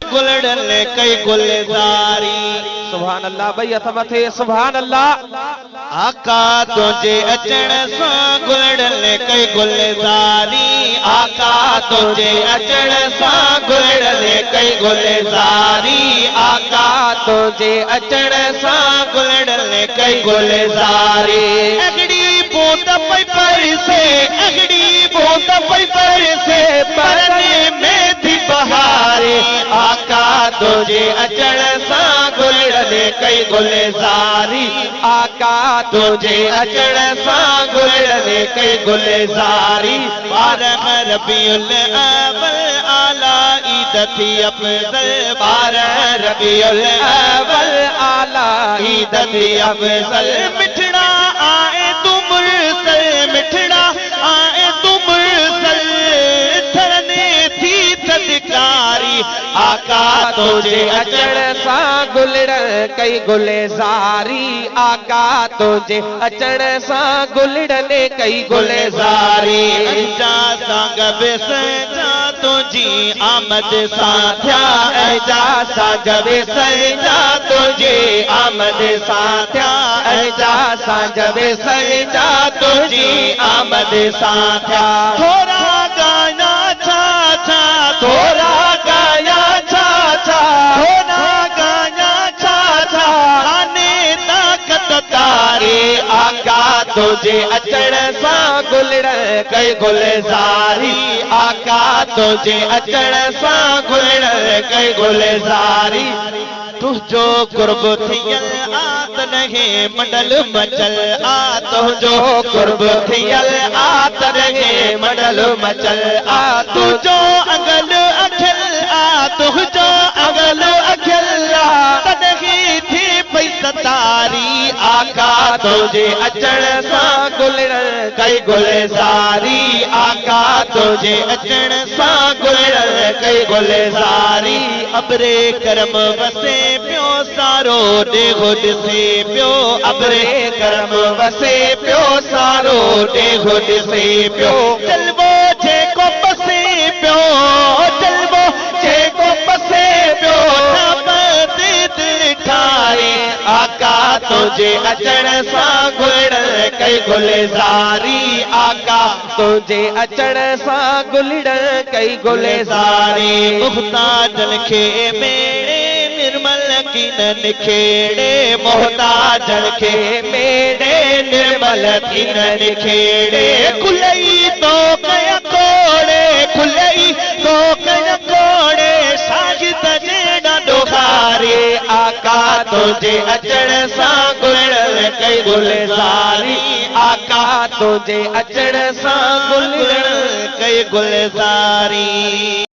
गुलड़न कई गुलजारी। सुभान अल्लाह भई हथ मथे सुभान अल्लाह। आका तुझे अचण सां गुलड़न कई गुलजारी। आका तुझे अचण सां गुलड़न कई गुलजारी। आका तुझे अचण सां गुलड़न कई गुलजारी। अगड़ी बूंद पई बरसे, अगड़ी बूंद पई बरसे, परने में थी बहारे। आका तुझे अचण सां गुलड़न कई गुलजारी। आका तुझे अचण सां गुलड़न कई गुलजारी। बारह रबीउल अव्वल आला ईद थी अफ़ज़ल। बारह रबीउल अव्वल आला ईद थी अफ़ज़ल। मिठड़ा आए तू मुरसल, मिठड़ा आए तू मुरसल, थरने थी सदकारी। आका तुझे अचण सां गुलड़न कई गुलजारी। आका तुझे अचण सां गुलड़न कई गुलजारी। जा संग बेसजा तुझी आमद सां थिया। जा संग बेसजा तुझी आमद सां थिया। जा संग बेसजा तुझी आमद सां थिया। थोरा गाना छा छा, थोरा गाया छा छा, थोरा गाया छा छा, आने ताकत तारे। आका तुझे अचण सां गुलड़न कई गुलजारी। आका तुझे अचण सां गुलड़न कई गुलजारी। तुझो कुर्ब थियल आत रहे मंडल मचल। आ तुझो कुर्ब थियल आत रहे मंडल मचल। आ तुझो अगल अखिल, आ तुझो अगल अखिल, तॾहिं थी पई सतारी। आका तुझे अचण सां गुलड़न कई गुलजारी। आका तुझे अचण सां गुलड़न कई गुलजारी। अबरे करम वसे पियो सारो ॾेघो ॾिसे पियो। अबरे करम वसे पियो सारो ॾेघो ॾिसे पियो। जलवो जेको बसे पियो, जलवो जेको बसे पियो, ठारे। आका तुझे अचण सां गुलड़न कई गुलजारी। आका तुझे अचण सां गुलड़न कई गुलजारी। मुहताजन खे मेड़े निर्मल कीन निखेड़े। मुहताजन खे मेड़े निर्मल कीन निखेड़े। खुलई तो कया कोड़े, खुलई तो कया कोड़े, साजिद जेड़ा डोखारे। आका तुझे अचण सां गुलड़न कई गुलजारी। आका तुझे अचण सां गुलड़न कई गुलजारी।